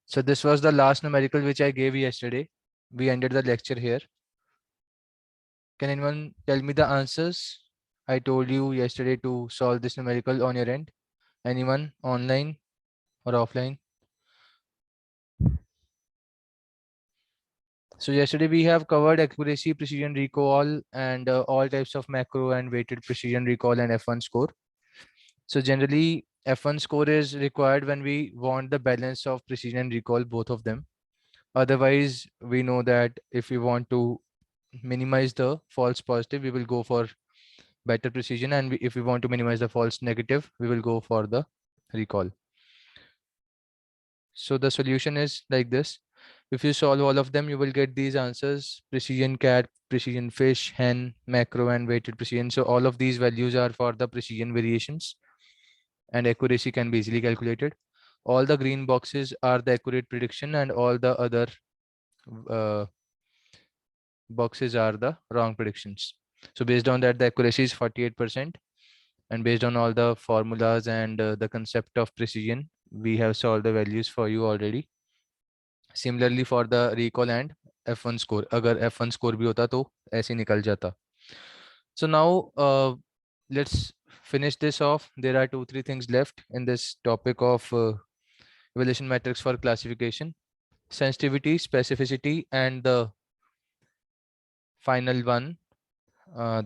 So this was the last numerical which I gave yesterday. We ended the lecture here. Can anyone tell me the answers? I told you yesterday to solve this numerical on your end. Anyone online or offline? So yesterday we have covered accuracy, precision recall, and all types of macro and weighted precision recall and F1 score. So generally F1 score is required when we want the balance of precision and recall, both of them. Otherwise, we know that if we want to minimize the false positive, we will go for better precision, and if we want to minimize the false negative, we will go for the recall. So the solution is like this. If you solve all of them, you will get these answers: precision cat, precision fish, hen, macro, and weighted precision. So all of these values are for the precision variations, and accuracy can be easily calculated. All the green boxes are the accurate prediction, and all the other uh, boxes are the wrong predictions. So based on that, the accuracy is 48%. And based on all the formulas and the concept of precision, we have solved the values for you already. Similarly for the recall and F1 score, अगर F1 score भी होता तो ऐसे निकल जाता. So now let's finish this off. There are 2-3 things left in this topic of evaluation metrics for classification: sensitivity, specificity, and the final one,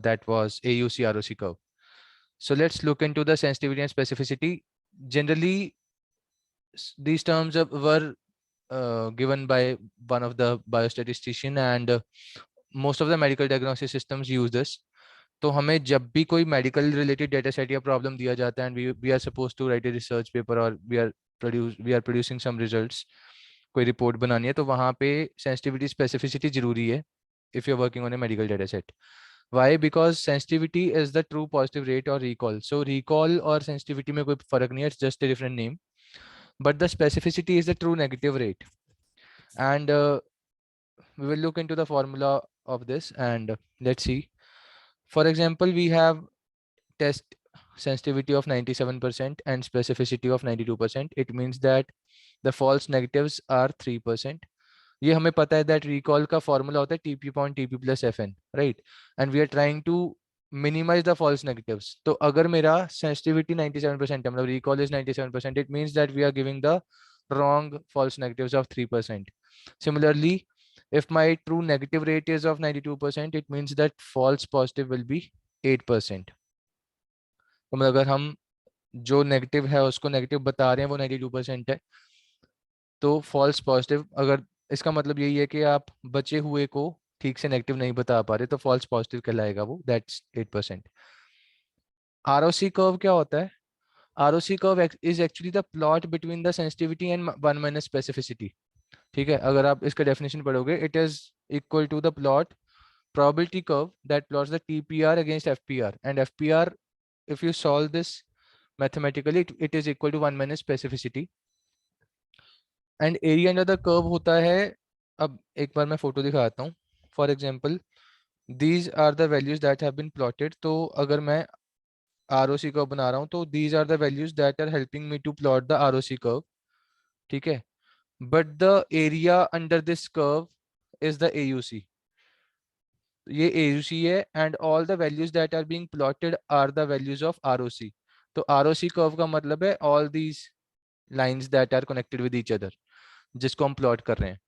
that was AUC ROC curve. So let's look into the sensitivity and specificity. Generally, these terms were given by one of the biostatistician, and most of the medical diagnostic systems use this. तो हमें जब भी कोई medical related data set या problem दिया जाता है, and we are suppose to write a research paper, और we are producing some results, कोई रिपोर्ट बनानी है, तो वहाँ पे सेंसिटिविटी स्पेसिफिसिटी जरूरी है if you are working on a medical data set. Why? Because sensitivity is the true positive rate or recall. So recall और sensitivity में कोई फर्क नहीं है, it's just a different name. But the specificity is the true negative rate. And we will look into the formula of this, and let's see. For example, we have test sensitivity of 97% and specificity of 92%. It means that the false negatives are 3%. ये हमें पता है that recall का formula होता है TP upon TP plus FN, right? And we are trying to minimize the false negatives. तो अगर मेरा sensitivity 97% है, मतलब recall is 97%, it means that we are giving the wrong false negatives of 3%. Similarly, if my true negative rate is of 92%, it means that false positive will be 8%. तो मतलब अगर हम जो नेगेटिव है उसको नेगेटिव बता रहे हैं वो 92% है, तो फॉल्स पॉजिटिव, अगर इसका मतलब यही है कि आप बचे हुए को ठीक से नेगेटिव नहीं बता पा रहे, तो फॉल्स पॉजिटिव कहलाएगा वो, दैट्स 8%. आरओसी कर्व क्या होता है? ROC curve is actually the plot between the sensitivity and 1 minus specificity. ठीक है, अगर आप इसका डेफिनेशन पढ़ोगे, it is equal to the plot probability curve that plots the TPR against FPR, and FPR, if you solve this mathematically, it is equal to 1 minus specificity. And area under the curve होता है, अब एक बार मैं photo दिखाता हूँ. For example, these are the values that have been plotted. तो अगर मैं ROC curve बना रहा हूँ, तो these are the values that are helping me to plot the ROC curve. ठीक है, but the area under this curve is the AUC. ये AUC है, and all the values that are being plotted are the values of ROC. तो ROC curve का मतलब है all these lines that are connected with each other, जिसको हम plot कर रहे हैं.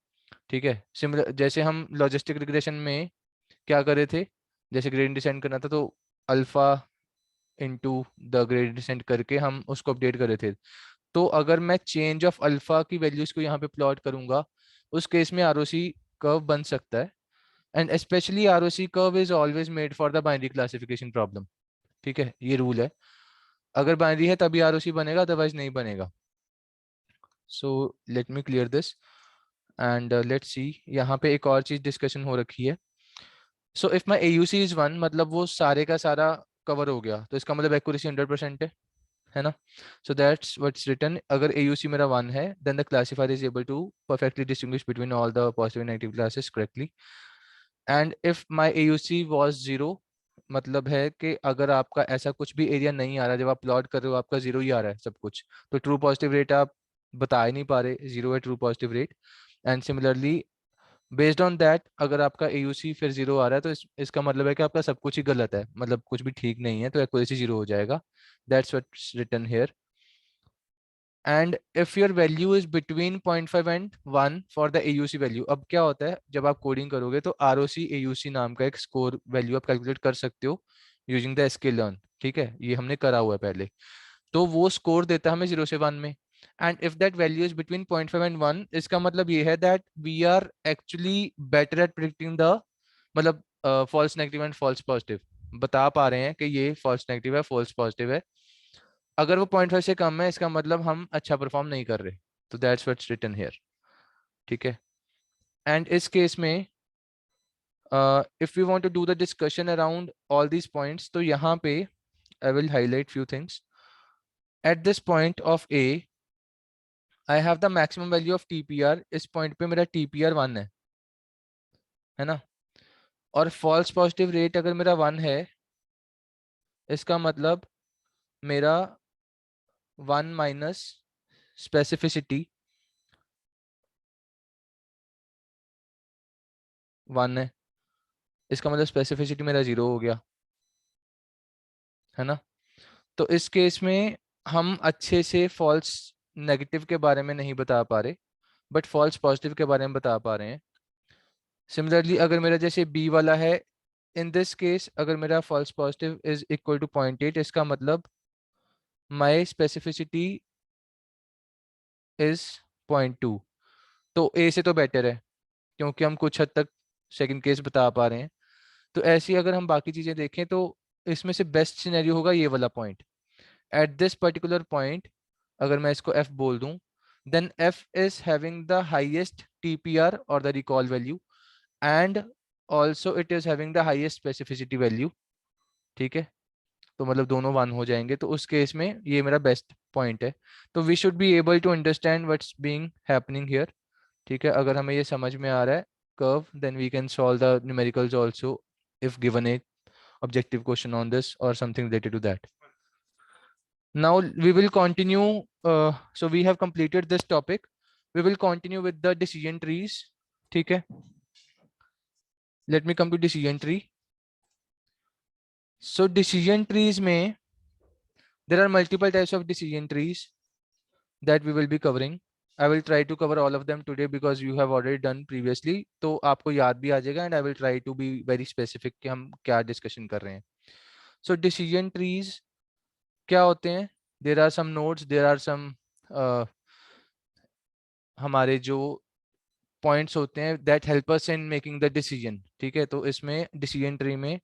ठीक है, सिमिलर जैसे हम लॉजिस्टिक रिग्रेशन में क्या कर रहे थे, जैसे ग्रेडियंट डिसेंड करना था, तो alpha into the gradient descend करके हम उसको अपडेट कर रहे थे. तो अगर मैं चेंज ऑफ अल्फा की वैल्यूज को यहाँ पे प्लॉट करूंगा, उस केस में आरओसी कर्व बन सकता है. And specially ROC curve is always made for the binary classification problem. ठीक है, ये रूल है, अगर बाइनरी है तभी आरओसी बनेगा, अदरवाइज नहीं बनेगा. So let me clear this, and let's see. यहाँ पे एक और चीज डिस्कशन हो रखी है. So if my AUC is 1, मतलब वो सारे का सारा कवर हो गया, तो इसका मतलब एक्यूरेसी 100% है ना. So that's what's written. अगर AUC मेरा 1 है, then the classifier is able to perfectly distinguish between all the positive and negative classes correctly. And if my AUC was 0, मतलब है कि अगर आपका ऐसा कुछ भी एरिया नहीं आ रहा, जब आप प्लॉट कर रहे हो आपका 0 ही आ रहा है सब कुछ, तो ट्रू पॉजिटिव रेट आप बता ही नहीं पा रहे, जीरो है true positive rate. And similarly based on that अगर आपका AUC फिर जीरो आ रहा है तो इसका मतलब है कि आपका सब कुछ ही गलत है, मतलब कुछ भी ठीक नहीं है, तो एक्यूरेसी जीरो हो जाएगा। That's what's written here. And if your value is between 0.5 and 1 for the AUC value, अब क्या होता है जब आप कोडिंग करोगे तो ROC AUC नाम का एक स्कोर वैल्यू आप कैलकुलेट कर सकते हो यूजिंग द स्केल लर्न। ठीक है, ये हमने करा हुआ है पहले। तो वो स्कोर देता है हमें 0 से 1 में। And if that value is between 0.5 and 1, इसका मतलब ये है that we are actually better at predicting the, मतलब false negative and false positive, बता पा रहे हैं कि ये फॉल्स नेगेटिव है फॉल्स पॉजिटिव है। अगर वो 0.5 से कम है इसका मतलब हम अच्छा परफॉर्म नहीं कर रहे। तो दैट्स व्हाट्स रिटन हियर। ठीक है, एंड इस केस में if we want to do the discussion around all these points, तो यहाँ पे I will highlight few things. At this point of A I have the maximum value of TPR, इस point पे मेरा TPR 1 है ना। और फॉल्स पॉजिटिव रेट अगर मेरा 1 है, इसका मतलब मेरा 1 माइनस स्पेसिफिसिटी 1 है, इसका मतलब स्पेसिफिसिटी मेरा 0 हो गया, है ना। तो इस केस में हम अच्छे से फॉल्स नेगेटिव के बारे में नहीं बता पा रहे, बट फॉल्स पॉजिटिव के बारे में बता पा रहे हैं। सिमिलरली अगर मेरा जैसे बी वाला है, इन दिस केस अगर मेरा false positive is equal to 0.8, इसका मतलब माई स्पेसिफिसिटी इज 0.2। तो ए से तो बेटर है क्योंकि हम कुछ हद तक सेकंड केस बता पा रहे हैं। तो ऐसी अगर हम बाकी चीजें देखें तो इसमें से बेस्ट सिनेरियो होगा ये वाला point. At this particular point अगर मैं इसको f बोल दूं, then f is having the highest TPR or the recall value and also it is having the highest specificity value। ठीक है, तो मतलब दोनों 1 हो जाएंगे, तो उस केस में ये मेरा बेस्ट पॉइंट है। तो we should be able to understand what's being happening here. ठीक है, अगर हमें ये समझ में आ रहा है curve, then we can solve the numericals also if given a objective question on this or something related to that. Now we will continue. So we have completed this topic. We will continue with the decision trees. ठीक है, let me come to decision tree. So decision trees में there are multiple types of decision trees that we will be covering. I will try to cover all of them today because you have already done previously. तो आपको याद भी आ जाएगा, and I will try to be very specific कि हम क्या discussion कर रहे हैं. So decision trees क्या होते हैं? There are some nodes, there are some हमारे जो पॉइंट्स होते हैं that help us in making the decision. ठीक है, तो इसमें डिसीजन ट्री में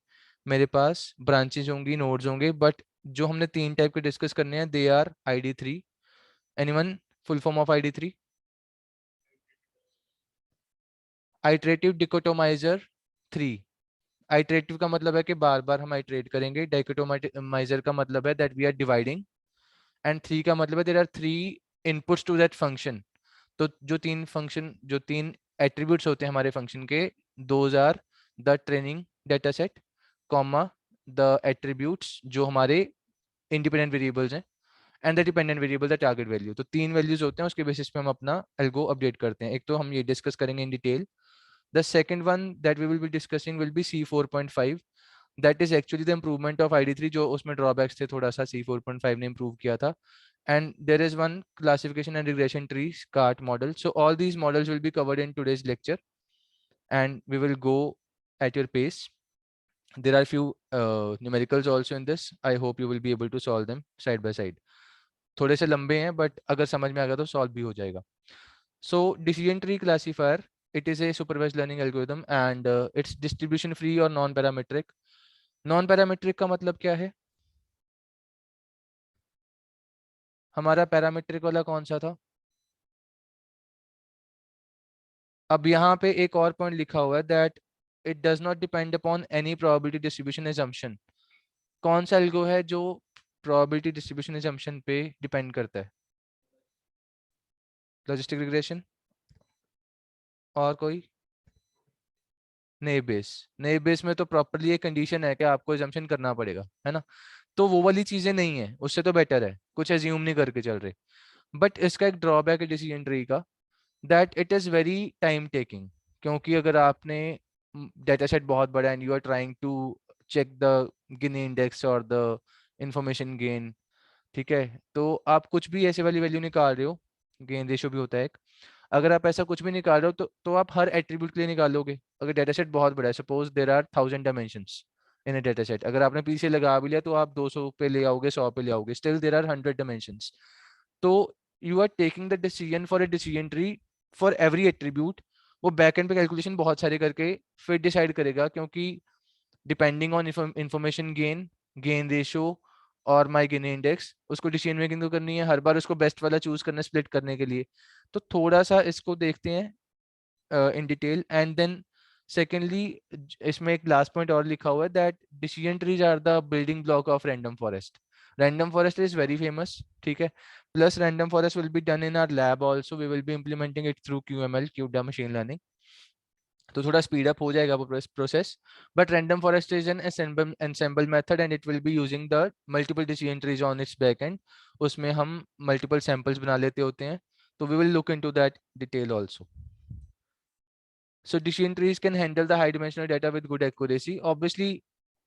मेरे पास ब्रांचेज होंगी, नोड्स होंगे, बट जो हमने 3 टाइप के डिस्कस करने हैं they are ID3। Anyone? Full form of ID3? Iterative dichotomizer 3। Iterative का मतलब है कि बार बार हम आइटरेट करेंगे, डिकोटोमाइजर का मतलब है that we are dividing, and 3 का मतलब है there are 3 inputs to that function. तो जो 3 फंक्शन, जो 3 एट्रीब्यूट्स होते हैं हमारे फंक्शन के, those are the training data set, comma the attributes जो हमारे इंडिपेंडेंट वेरिएबल्स हैं, and the dependent variable the target value. तो 3 वैल्यूज होते हैं, उसके बेसिस पे हम अपना एल्गो अपडेट करते हैं। एक तो हम ये डिस्कस करेंगे in detail. The second one that we will be discussing will be C4.5। That is actually the improvement of ID3, जो उसमें ड्रॉबैक्स थे थोड़ा सा C4.5 ने इम्प्रूव किया था। And there is one classification and regression trees CART model. So all these models will be covered in today's lecture, and we will go at your pace. There are few numericals also in this. I hope you will be able to solve them side by side. थोड़े से लंबे हैं but अगर समझ में आ गया तो solve भी हो जाएगा. So decision tree classifier, it is a supervised learning algorithm and it's distribution free or non parametric. Non parametric का मतलब क्या है? हमारा पैरामीट्रिक वाला कौन सा था? अब यहाँ पे एक और पॉइंट लिखा हुआ है that it does not depend upon any probability distribution assumption. कौन सा एल्गो है जो प्रोबेबिलिटी डिस्ट्रीब्यूशन assumption पे डिपेंड करता है? Logistic regression? और कोई? Naive Bayes. नेव बेस में तो प्रॉपरली एक कंडीशन है कि आपको assumption करना पड़ेगा, है ना। तो वो वाली चीजें नहीं है, उससे तो बेटर है, कुछ एज्यूम नहीं करके चल रहे। बट इसका एक ड्रॉबैक है डिसीजन ट्री का, that it is very time taking. क्योंकि अगर आपने डेटा सेट बहुत बड़ा and you are trying to check the Gini index और द इंफॉर्मेशन गेन, ठीक है, तो आप कुछ भी ऐसे वाली वैल्यू निकाल रहे हो, गेन रेशियो भी होता है एक, अगर आप ऐसा कुछ भी निकाल रहे हो तो आप हर एट्रीब्यूट के लिए निकालोगे। अगर डेटा सेट बहुत बड़ा है, suppose there are 1000 dimensions in a data set, अगर आपने पीछे लगा भी लिया तो आप 200 पे ले आओगे, 100 पे ले आओगे, स्टिल देर आर 100 डायमेंशंस। तो you are taking the decision for a decision tree for every attribute. वो बैक एंड पे कैलकुलेशन बहुत सारे करके फिर डिसाइड करेगा, क्योंकि depending on information gain, gain ratio और माई गेन इंडेक्स, उसको डिसीजन मेकिंग तो करनी है, हर बार उसको बेस्ट वाला चूज करना स्प्लिट करने के लिए। तो थोड़ा सा इसको देखते हैं in detail. And then secondly, इसमें एक लास्ट पॉइंट और लिखा हुआ है that decision trees are the building block of random forest. Random forest is very famous, ठीक है, plus random forest will be done in our lab also, we will be implementing it through QML, CUDA machine learning. तो थोड़ा speed up हो जाएगा वो process. But random forest is an ensemble method and it will be using the multiple decision trees on its back end. उसमें हम multiple samples बना लेते होते हैं, तो we will look into that detail also. So decision trees can handle the high dimensional data with good accuracy. Obviously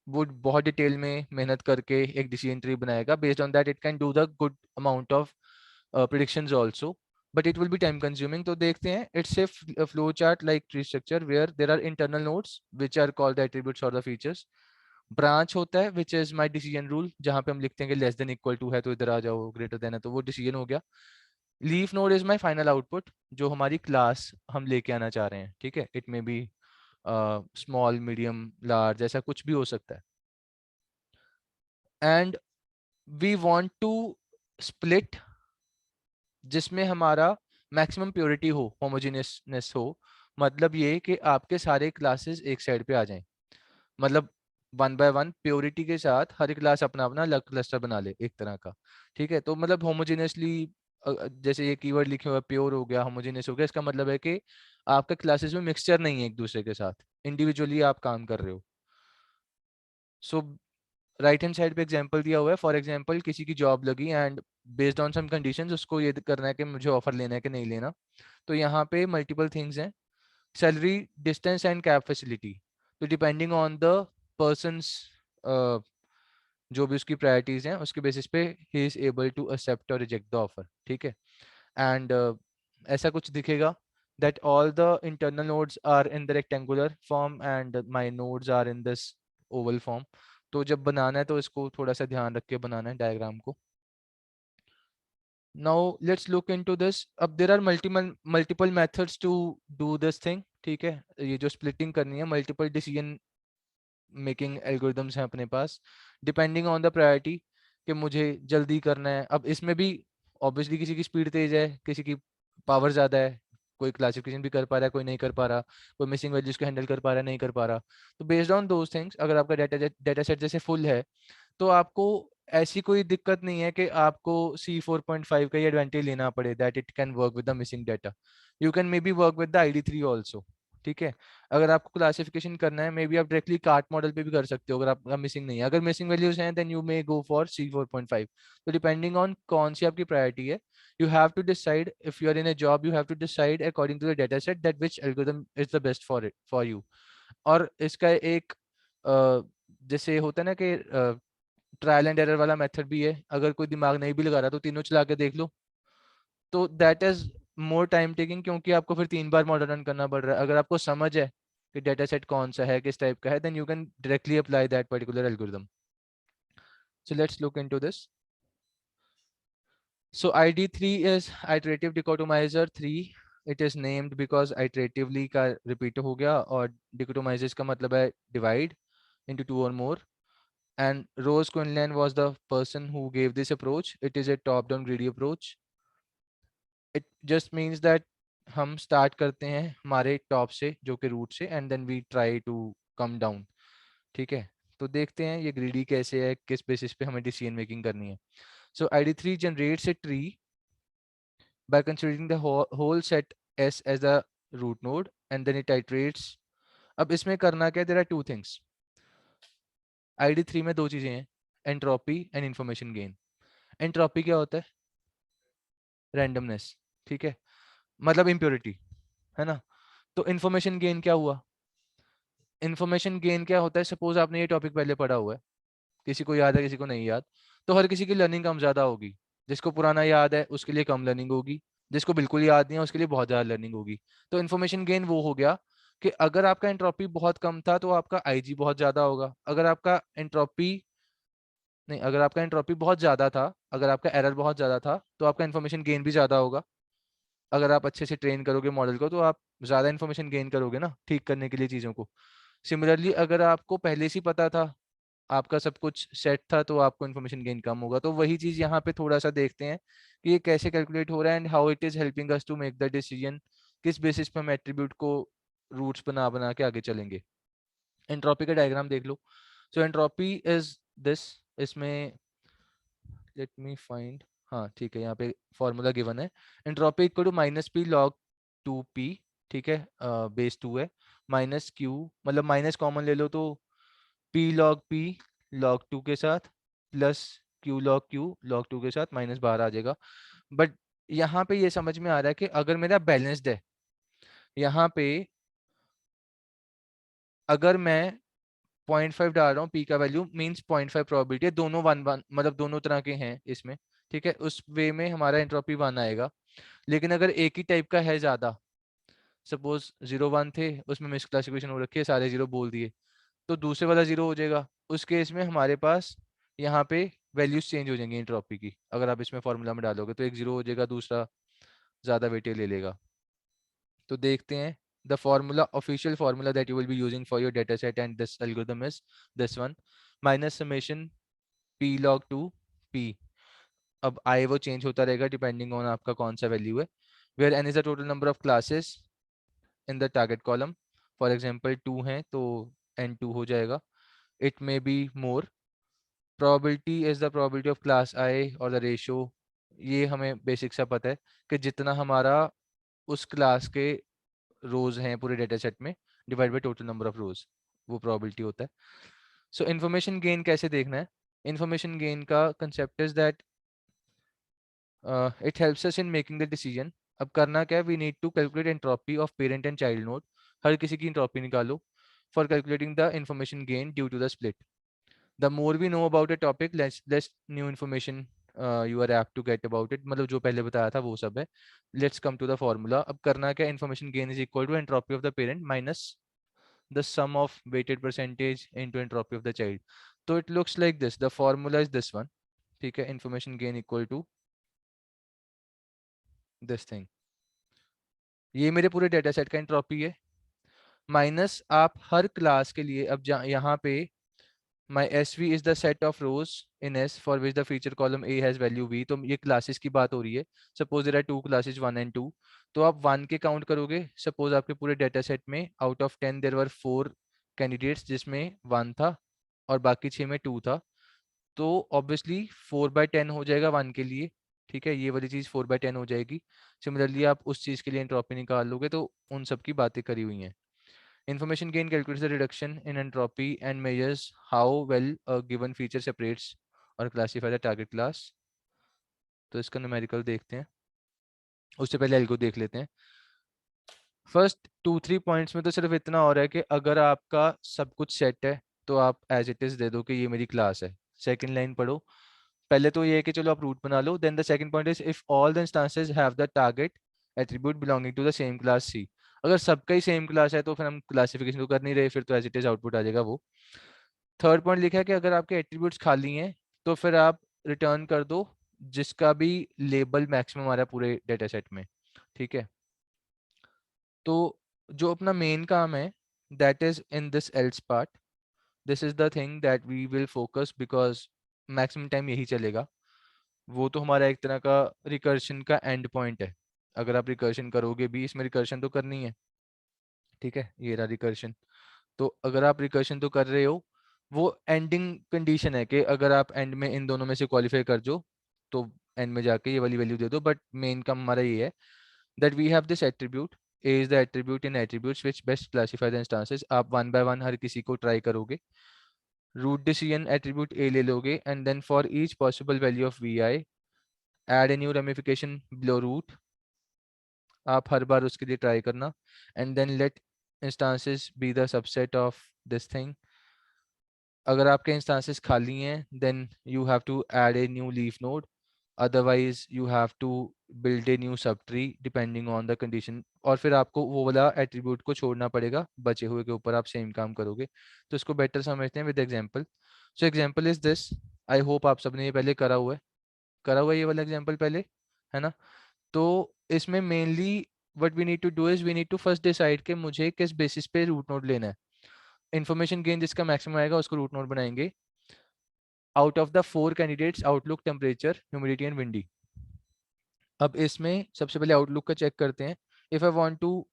वो बहुत detail में मेहनत करके एक डिसीजन ट्री बनाएगा, based on that it can do the good amount of predictions also, but it will be time consuming. तो देखते हैं, it's a flow chart like tree structure where there are internal nodes which are called the attributes or the features. branch होता है which is my decision rule, जहाँ पे हम लिखते हैं कि less than equal to है तो इधर आ जाओ, greater than है तो वो decision हो गया। Leaf node is my final output, जो हमारी क्लास हम लेके आना चाह रहे हैं, ठीक है, it may be small, medium, large, ऐसा कुछ भी हो सकता है। And we want to split जिसमें हमारा मैक्सिमम प्योरिटी हो, होमोजेनियसनेस हो। मतलब ये कि आपके सारे क्लासेस एक साइड पे आ जाएं, मतलब वन बाय वन प्योरिटी के साथ हर क्लास अपना अपना अलग क्लस्टर बना ले एक तरह का, ठीक है। तो मतलब होमोजेनियसली, जैसे ये कीवर्ड लिखे हुआ प्योर हो गया, होमोजेनियस हो गया, इसका मतलब है कि आपके क्लासेस में मिक्सचर नहीं है एक दूसरे के साथ, इंडिविजुअली आप काम कर रहे हो। सो राइट हैंड साइड पे एग्जांपल दिया हुआ है, फॉर एग्जांपल किसी की जॉब लगी and based on some conditions उसको ये करना है कि मुझे ऑफर लेना है कि नहीं लेना। तो यहाँ पे मल्टीपल थिंग्स हैं, salary, distance and cab facility. तो डिपेंडिंग ऑन द पर्सनस, जो भी उसकी प्रायोरिटीज हैं उसके बेसिस पे ही इज एबल टू एक्सेप्ट और रिजेक्ट द ऑफर, ठीक है। एंड ऐसा कुछ दिखेगा that all the internal nodes are in the rectangular form and my nodes are in this oval form। तो जब बनाना है तो इसको थोड़ा सा ध्यान रख के बनाना है डायग्राम को। now let's look into this। अब there are multiple methods to do this thing, ठीक है, ये जो splitting करनी है, multiple decision मेकिंग एल्गोरिदम्स हैं अपने पास, डिपेंडिंग ऑन द प्रायोरिटी, कि मुझे जल्दी करना है। अब इसमें भी ऑब्वियसली किसी की स्पीड तेज है, किसी की पावर ज़्यादा है, कोई क्लासिफिकेशन भी कर पा रहा है, कोई नहीं कर पा रहा, कोई मिसिंग वैल्यूज को हैंडल कर पा रहा है, नहीं कर पा रहा। तो बेस्ड ऑन दोज थिंग्स, अगर आपका डेटा सेट जैसे फुल है तो आपको ऐसी कोई दिक्कत नहीं है कि आपको C4.5 का ही एडवांटेज लेना पड़े, that it can work with the missing data. You can may be work with the ID3 also, ठीक है। अगर आपको क्लासिफिकेशन करना है, मे बी आप डायरेक्टली कार्ट मॉडल पे भी कर सकते हो, अगर आपका मिसिंग नहीं है। अगर मिसिंग वैल्यूज हैं then you may go for C4.5। तो डिपेंडिंग ऑन कौन सी आपकी प्रायोरिटी है, you have to decide, if you are in a job you have to decide according to the data set that which algorithm is the best for it for you. और इसका एक जैसे होता है ना कि ट्रायल एंड एरर वाला method भी है, अगर कोई दिमाग नहीं भी लगा रहा तो तीनों चला के देख लो। तो that is more time taking, क्योंकि आपको फिर 3 बार मॉडल रन करना पड़ रहा है। अगर आपको समझ है कि डेटा सेट कौन सा है, किस टाइप का है, then you can directly apply that particular algorithm. So let's look into this. So ID3 is iterative dichotomizer 3। It is named because iteratively का repeat हो गया, और dichotomizes का मतलब है divide into two or more। And Rose Quinlan was the person who gave this approach। It is a top-down greedy approach। It just means that हम start करते हैं हमारे top से, जो कि root से, and then we try to come down, ठीक है। तो देखते हैं ये greedy कैसे है, किस basis पे हमें decision making करनी है। So ID3 generates a tree by considering the whole set S as the root node and then it iterates। अब इसमें करना क्या है, there are two things। ID3 में दो चीजें हैं, entropy and information gain. Entropy क्या होता है? रैंडमनेस, ठीक है, मतलब इम्प्योरिटी, है ना। तो इन्फॉर्मेशन गेन क्या हुआ? इन्फॉर्मेशन गेन क्या होता है? सपोज आपने ये टॉपिक पहले पढ़ा हुआ है, किसी को याद है किसी को नहीं याद, तो हर किसी की लर्निंग कम ज़्यादा होगी। जिसको पुराना याद है उसके लिए कम लर्निंग होगी, जिसको बिल्कुल याद नहीं है उसके लिए बहुत ज़्यादा लर्निंग होगी। तो इन्फॉर्मेशन गेन वो हो गया कि अगर आपका एंट्रोपी बहुत कम था तो आपका आईजी बहुत ज़्यादा होगा। अगर आपका एंट्रोपी नहीं, अगर आपका एंट्रोपी बहुत ज़्यादा था, अगर आपका एरर बहुत ज़्यादा था, तो आपका इन्फॉर्मेशन गेन भी ज़्यादा होगा। अगर आप अच्छे से ट्रेन करोगे मॉडल को तो आप ज़्यादा इन्फॉर्मेशन गेन करोगे ना, ठीक करने के लिए चीज़ों को। सिमिलरली अगर आपको पहले से ही पता था, आपका सब कुछ सेट था, तो आपको इन्फॉर्मेशन गेन कम होगा। तो वही चीज़ यहाँ पे थोड़ा सा देखते हैं कि ये कैसे कैलकुलेट हो रहा है and how it is helping us to make the decision, किस बेसिस पे हम एट्रीब्यूट को रूट्स बना बना के आगे चलेंगे। एंट्रोपी का डायग्राम देख लो। सो एंट्रोपी इज दिस, इसमें लेट मी फाइंड, हाँ ठीक है, यहाँ पे फॉर्मूला गिवन है। Entropy equal to minus P log 2p, ठीक है, बेस 2 है, माइनस क्यू, मतलब माइनस कॉमन ले लो तो p log 2 के साथ प्लस q log 2 के साथ माइनस बाहर आ जाएगा। बट यहाँ पे ये समझ में आ रहा है कि अगर मेरा बैलेंस्ड है, यहाँ पे अगर मैं 0.5 डाल रहा हूँ, p का वैल्यू मीन्स 0.5 प्रोबेबिलिटी है, दोनों वन वन मतलब दोनों तरह के हैं इसमें, ठीक है, उस वे में हमारा एंट्रोपी 1 आएगा। लेकिन अगर एक ही टाइप का है ज़्यादा, सपोज 0 1 थे, उसमें मिस क्लासिफिकेशन हो रखी है, सारे 0 बोल दिए, तो दूसरे वाला 0 हो जाएगा। उस केस में हमारे पास यहाँ पे वैल्यूज चेंज हो जाएंगी एंट्रोपी की। अगर आप इसमें फॉर्मूला में डालोगे तो एक 0 हो जाएगा, दूसरा ज़्यादा वेटेज ले लेगा। तो देखते हैं the formula, official formula that you will be using for your data set and this algorithm is this one, minus summation p log 2 p। अब आई वो चेंज होता रहेगा डिपेंडिंग ऑन आपका कौन सा वैल्यू है। Where n is the total number of classes in the target column, for example 2 हैं तो n2 हो जाएगा। it may be more, probability is the probability of class I और the ratio, ये हमें बेसिक सा पता है कि जितना हमारा उस क्लास के रोज हैं पूरे डेटा सेट में divide by total number of रोज, वो प्रोबेबिलिटी होता है। सो इन्फॉर्मेशन गेन कैसे देखना है? इन्फॉर्मेशन गेन का concept is that it helps us in making the decision. अब करना क्या है, we need to calculate entropy of parent and child node, हर किसी की एंट्रोपी निकालो for calculating the information gain due to the split. The more we know about a topic less new information you are apt to get about it, मतलब जो पहले बताया था वो सब है। Let's come to the formula. अब करना क्या, information gain is equal to entropy of the parent minus the sum of weighted percentage into entropy of the child. So it looks like this. The formula is this one. ठीक है, information gain equal to this thing. ये मेरे पूरे data set का entropy है, minus आप हर class के लिए, अब यहाँ पे my SV is the set of rows in S for which the feature column A has value V। तो ये क्लासेस की बात हो रही है। Suppose there are two classes 1 and 2, तो आप 1 के काउंट करोगे। सपोज आपके पूरे डेटा सेट में out of 10 there were 4 candidates जिसमें 1 था और बाकी 6 में 2 था, तो ऑब्वियसली 4/10 हो जाएगा 1 के लिए, ठीक है, ये वाली चीज़ 4/10 हो जाएगी। सिमिलरली आप उस चीज़ के लिए एंट्रोपी निकाल लोगे तो उन सब की बातें करी हुई हैं। Information gain calculates the reduction in entropy and measures how well a given feature separates or classify the target class। तो इसका न्यूमेरिकल देखते हैं, उससे पहले एल्गो देख लेते हैं। फर्स्ट 2-3 पॉइंट्स में तो सिर्फ इतना हो रहा है कि अगर आपका सब कुछ सेट है तो आप एज इट इज दे दो कि ये मेरी क्लास है। सेकंड लाइन पढ़ो, पहले तो ये है कि चलो आप रूट बना लो। Then the second point is if all the instances have the target attribute belonging to the same class C. अगर सबका ही सेम क्लास है तो फिर हम क्लासिफिकेशन तो कर नहीं रहे, फिर तो एज इट इज आउटपुट आ जाएगा वो। थर्ड पॉइंट लिखा है कि अगर आपके एट्रीब्यूट्स खाली हैं तो फिर आप रिटर्न कर दो जिसका भी लेबल मैक्सिमम आ रहा है पूरे डेटा सेट में, ठीक है। तो जो अपना मेन काम है that is in this else part, this is the thing that we will focus because maximum time यही चलेगा। वो तो हमारा एक तरह का रिकर्शन का एंड पॉइंट है। अगर आप रिकर्शन करोगे भी, इसमें रिकर्शन तो करनी है, ठीक है, ये रहा रिकर्शन। तो अगर आप रिकर्शन तो कर रहे हो, वो एंडिंग कंडीशन है कि अगर आप एंड में इन दोनों में से क्वालिफाई कर जो तो एंड में जाके ये वाली वैल्यू दे दो। बट मेन काम हमारा ये है that we have this attribute, A is the attribute in attributes which best classify the instances. आप वन बाय वन हर किसी को ट्राई करोगे, रूट डिसीजन एट्रीब्यूट ए ले लोगे and then for each possible value of V I add a new ramification below root, आप हर बार उसके लिए ट्राई करना, and then let instances be the subset of this thing. अगर आपके instances खाली हैं then you have to add a new leaf node, otherwise you have to build a new subtree depending on the condition, और फिर आपको वो वाला attribute को छोड़ना पड़ेगा, बचे हुए के ऊपर आप सेम काम करोगे। तो इसको बेटर समझते हैं with example. So example is this, I hope आप सबने ये पहले करा हुआ है ये वाला एग्जांपल पहले, है ना। तो इसमें mainly what we need to do is we need to first decide कि मुझे किस बेसिस पे रूट नोड लेना है। इन्फॉर्मेशन गेन जिसका मैक्सिमम आएगा उसको रूट नोड बनाएंगे। Out of the 4 candidates outlook, temperature, humidity and windy. अब इसमें सबसे पहले आउटलुक का चेक करते हैं। इफ आई वांट टू,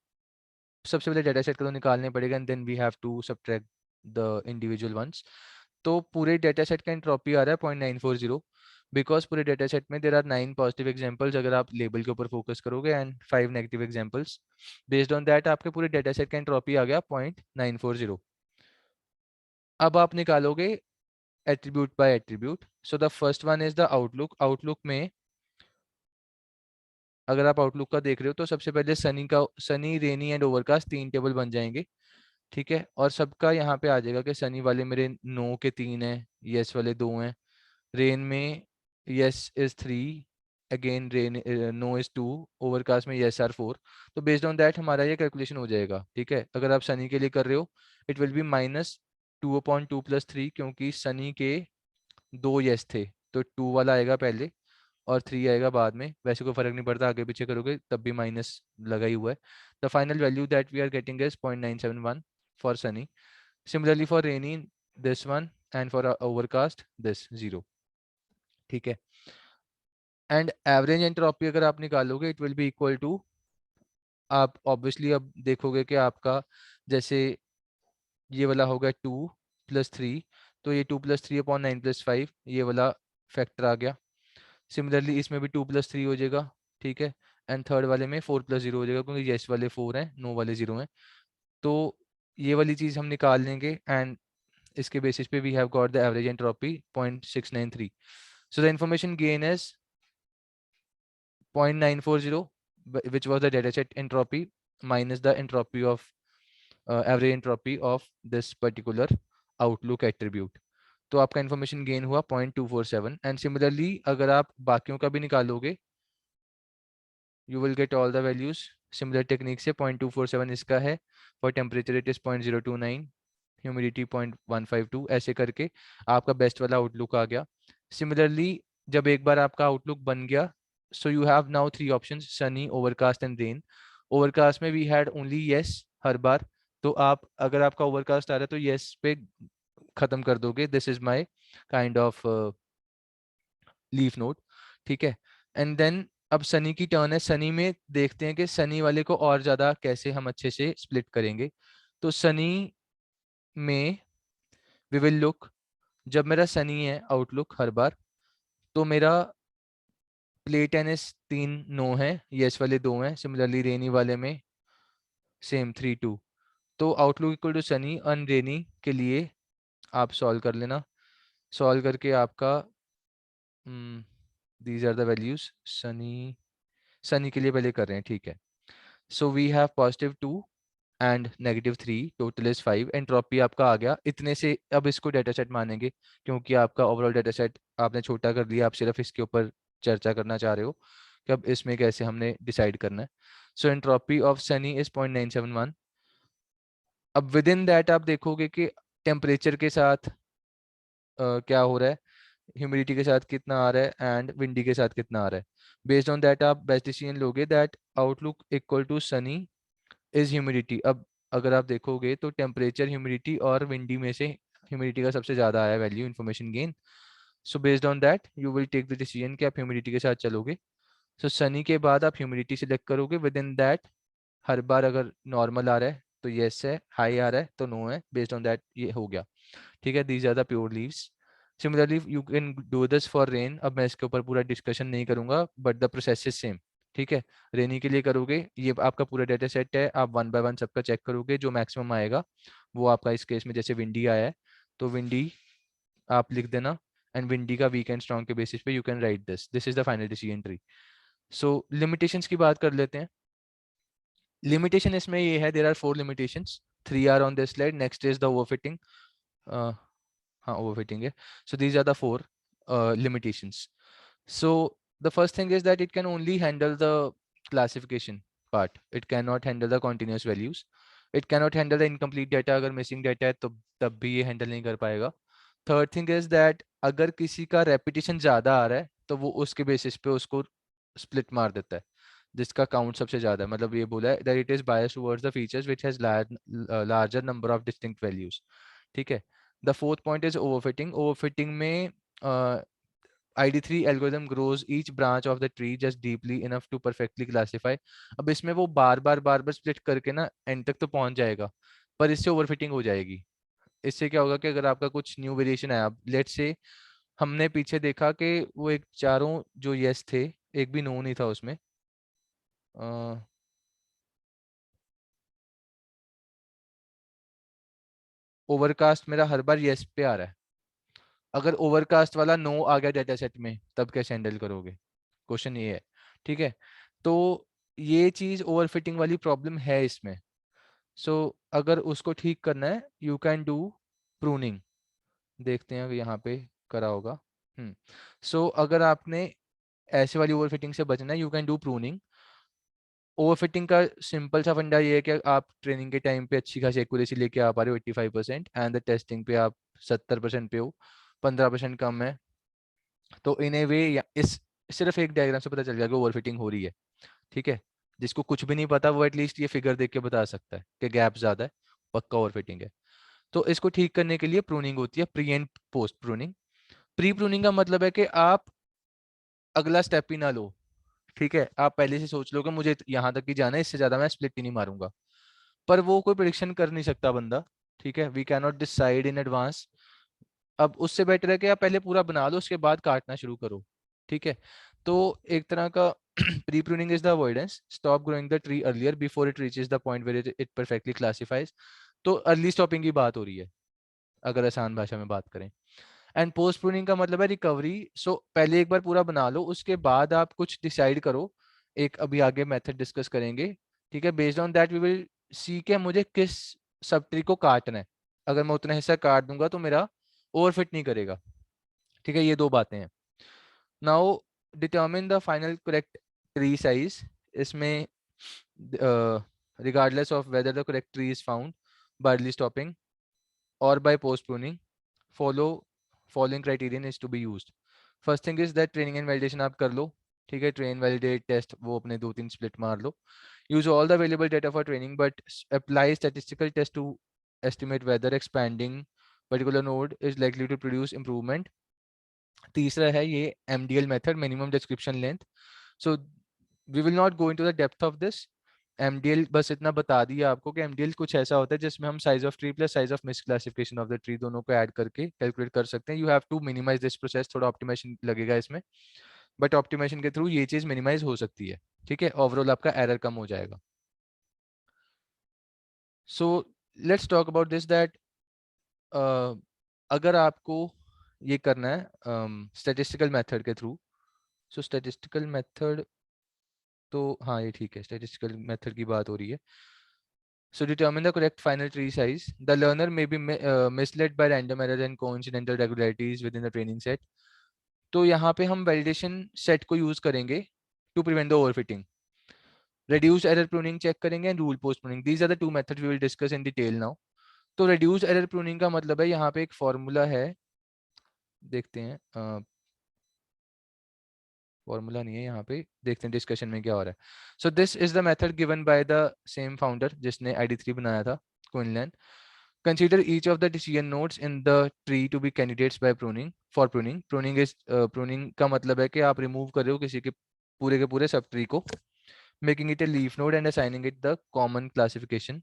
सबसे पहले डेटा सेट को तो निकालने पड़ेगा and then we have to subtract the individual ones. तो पूरे डेटा सेट का एंट्रोपी आ रहा है 0.940, बिकॉज पूरे डेटा सेट में देर आर 9 पॉजिटिव एग्जांपल्स अगर आप लेबल के ऊपर फोकस करोगे and 5 negative examples. Based on that आपके पूरे डेटा सेट का एंट्रोपी आ गया 0.940। अब आप निकालोगे attribute by attribute. So the first one is the outlook. Outlook में अगर आप आउटलुक का देख रहे हो तो सबसे पहले सनी, रेनी एंड ओवरकास्ट 3 टेबल बन जाएंगे, ठीक है। और सबका यहाँ पे आ जाएगा कि सनी वाले मेरे नो के 3 है, यस वाले 2 हैं, रेन में yes is 3, again rain no is 2, overcast में यस आर 4। तो बेस्ड ऑन दैट हमारा ये कैलकुलेशन हो जाएगा, ठीक है। अगर आप सनी के लिए कर रहे हो इट विल बी -2/2 + 3, क्योंकि सनी के 2 यस थे तो 2 वाला आएगा पहले और 3 आएगा बाद में। वैसे कोई फर्क नहीं पड़ता, आगे पीछे करोगे तब भी माइनस लगा ही हुआ है। The final value that we are getting is 0.971 for sunny. Similarly for rainy this one, and for overcast this 0, ठीक है। एंड एवरेज एंट्रोपी अगर आप निकालोगे it will be equal to, आप ऑब्वियसली अब देखोगे कि आपका जैसे ये वाला होगा 2 + 3, तो ये 2 + 3/9 + 5 ये वाला फैक्टर आ गया। सिमिलरली इसमें भी 2 + 3 हो जाएगा, ठीक है। एंड थर्ड वाले में 4 + 0 हो जाएगा, क्योंकि यस वाले 4 हैं, नो वाले 0 हैं। तो ये वाली चीज़ हम निकाल लेंगे एंड इसके बेसिस पे we have got the average entropy 0.693। So the information gain is 0.940, which was the data set entropy minus the entropy of average entropy of this particular outlook attribute। तो आपका इंफॉर्मेशन गेन हुआ 0.247। And similarly अगर आप बाकियों का भी निकालोगे you will get all the values similar technique से। 0.247 इसका है, for temperature it is 0.029, humidity 0.152, ऐसे करके आपका बेस्ट वाला आउटलुक आ गया। सिमिलरली जब एक बार आपका आउटलुक बन गया, so you have now 3 options, Sunny, overcast and rain. Overcast में वी हैड ओनली यस हर बार, तो आप अगर आपका ओवरकास्ट आ रहा है तो यस पे खत्म कर दोगे, this is my kind of leaf node, ठीक है। एंड देन अब सनी की टर्न है। सनी में देखते हैं कि सनी वाले को और ज्यादा कैसे हम अच्छे से स्प्लिट करेंगे। तो सनी में वी विल लुक, जब मेरा सनी है आउटलुक हर बार, तो मेरा प्ले टेनिस 3 नो है, यस वाले 2 हैं। सिमिलरली रेनी वाले में सेम 3 2। तो outlook equal to sunny and rainy के लिए आप सॉल्व कर लेना। सॉल्व करके आपका these are the values. Sunny के लिए पहले कर रहे हैं, ठीक है। So we have +2 and -3, total is 5। Entropy आपका आ गया इतने से। अब इसको डेटा सेट मानेंगे, क्योंकि आपका ओवरऑल डेटा सेट आपने छोटा कर लिया, आप सिर्फ इसके ऊपर चर्चा करना चाह रहे हो कि अब इसमें कैसे हमने डिसाइड करना है। सो एंट्रोपी ऑफ सनी इज 0.971। अब विद इन दैट आप देखोगे कि टेम्परेचर के साथ क्या हो रहा है, ह्यूमिडिटी के साथ कितना आ रहा है एंड विंडी के साथ कितना आ रहा है। बेस्ड ऑन दैट आप बेस्ट डिसीजन लोगे that outlook equal to sunny is humidity. अब अगर आप देखोगे तो टेम्परेचर, ह्यूमिडिटी और विंडी में से ह्यूमिडिटी का सबसे ज्यादा आया value information gain. So based on that you will take the decision कि आप ह्यूमिडिटी के साथ चलोगे। सो सनी के बाद आप ह्यूमिडिटी सिलेक्ट करोगे। विद इन दैट हर बार अगर नॉर्मल आ रहा है तो येस है, हाई आ रहा है तो नो है। बेस्ड ऑन दैट ये हो गया, ठीक है। These are the pure leaves. Similarly you can do this for rain. अब मैं इसके ऊपर पूरा डिस्कशन नहीं करूंगा, but the process is same, ठीक है। रेनी के लिए करोगे, ये आपका पूरा डेटा सेट है, आप 1 बाय 1 सबका चेक करोगे, जो मैक्सिमम आएगा वो आपका, इस केस में जैसे विंडी आया है तो विंडी आप लिख देना। एंड विंडी का वीक एंड स्ट्रॉन्ग के बेसिस पे you can write this is the final decision tree. So limitations की बात कर लेते हैं। लिमिटेशन इसमें ये है, there are 4 limitations, 3 are on this slide. Next is the overfitting, हाँ ओवरफिटिंग है। So these are the 4 limitations. So the first thing is that it can only handle the classification part. It cannot handle the continuous values. It cannot handle the incomplete data. अगर missing data है तो तब भी ये handle नहीं कर पाएगा। Third thing is that अगर किसी का repetition ज़्यादा आ रहा है तो वो उसके basis पे उसको split मार देता है जिसका count सबसे ज़्यादा है। मतलब ये बोला है that it is biased towards the features which has larger number of distinct values। ठीक है। The fourth point is overfitting. Overfitting में ID3 algorithm grows each branch of the tree just deeply enough to perfectly classify। अब इसमें वो बार बार split करके ना and तक तो पहुंच जाएगा, पर इससे ओवरफिटिंग हो जाएगी। इससे क्या होगा कि अगर आपका कुछ न्यू वेरिएशन आया, लेट्स से हमने पीछे देखा कि वो एक चारों जो यस थे, एक भी नो नहीं था उसमें। ओवरकास्ट मेरा हर बार यस पे आ रहा है। अगर ओवरकास्ट वाला नो आ गया डेटा सेट में तब कैसे हैंडल करोगे, क्वेश्चन ये है। ठीक है, तो ये चीज ओवरफिटिंग वाली प्रॉब्लम है इसमें। सो अगर उसको ठीक करना है यू कैन डू प्रूनिंग। देखते हैं अगर यहाँ पे करा होगा। सो अगर आपने ऐसे वाली ओवरफिटिंग से बचना है you can do pruning. Overfitting का सिंपल सा फंडा ये है कि आप ट्रेनिंग के टाइम पे अच्छी खासी एक्यूरेसी लेके आ पा रहे हो 85% एंड द टेस्टिंग पे आप 70% पे हो, 15% कम है, तो इन ए वे इस सिर्फ एक डायग्राम से पता चल जाएगा ओवरफिटिंग हो रही है। ठीक है, जिसको कुछ भी नहीं पता वो एटलीस्ट ये फिगर देख के बता सकता है कि गैप ज्यादा है, पक्का ओवरफिटिंग है। तो इसको ठीक करने के लिए प्रूनिंग होती है, pre and post pruning. Pre pruning का मतलब है कि आप अगला स्टेप ही ना लो। ठीक है, आप पहले से सोच लो कि मुझे यहाँ तक ही जाना है, इससे ज्यादा मैं स्प्लिट ही नहीं मारूंगा, पर वो कोई प्रिडिक्शन कर नहीं सकता बंदा। ठीक है, we can not decide in advance. अब उससे बेटर है कि आप पहले पूरा बना लो उसके बाद काटना शुरू करो। ठीक है, तो एक तरह का pre pruning is the avoidance, stop growing the tree earlier before it reaches the point where it perfectly classifies. तो अर्ली स्टॉपिंग की बात हो रही है अगर आसान भाषा में बात करें। एंड पोस्ट प्रूनिंग का मतलब है रिकवरी। सो पहले एक बार पूरा बना लो उसके बाद आप कुछ डिसाइड करो, एक अभी आगे मेथड डिस्कस करेंगे। ठीक है, based on that we will see के मुझे किस सब ट्री को काटना है। अगर मैं उतना हिस्सा काट दूंगा तो मेरा ओवरफिट नहीं करेगा। ठीक है, ये दो बातें हैं। Now determine the final correct tree size. इसमें regardless of whether the correct tree is found by early stopping or by post pruning, follow following criterion is to be used. First thing is that training and validation आप कर लो। ठीक है, train validate test वो अपने 2-3 split मार लो। Use all the available data for training but apply statistical test to estimate whether expanding particular node is likely to produce improvement। तीसरा है ये MDL method, minimum description length। So we will not go into the depth of this। MDL बस इतना बता दिया आपको कि MDL कुछ ऐसा होता है जिसमें हम size of tree plus size of misclassification of the tree दोनों को ऐड करके कैलकुलेट कर सकते हैं। You have to minimize this process, थोड़ा ऑप्टिमाइजेशन लगेगा इसमें, बट ऑप्टिमाइजेशन के थ्रू ये चीज मिनिमाइज हो सकती है। ठीक है, ओवरऑल आपका एरर कम हो जाएगा। So let's talk about this that अगर आपको ये करना है स्टैटिस्टिकल मेथड के थ्रू। सो स्टैटिस्टिकल मेथड तो हाँ ये ठीक है, स्टैटिस्टिकल मेथड की बात हो रही है। So determine the correct final tree size. The learner may be misled by random errors and coincidental regularities within the training set. तो यहाँ पे हम validation set को use करेंगे to prevent the overfitting. Reduce error pruning check करेंगे and rule post pruning. These are the two methods we will discuss in detail now. तो reduce error pruning का मतलब है यहाँ पे एक फॉर्मूला है, देखते हैं फॉर्मूला नहीं है यहाँ पे, देखते हैं डिस्कशन में क्या हो रहा है। So this is the method given by the same founder जिसने ID3 बनाया था, क्विनलैन। Consider each of the decision nodes in the tree to be candidates by pruning for pruning. Pruning is pruning का मतलब है कि आप रिमूव कर रहे हो किसी के पूरे सब ट्री को, making it a leaf node and assigning it the common classification.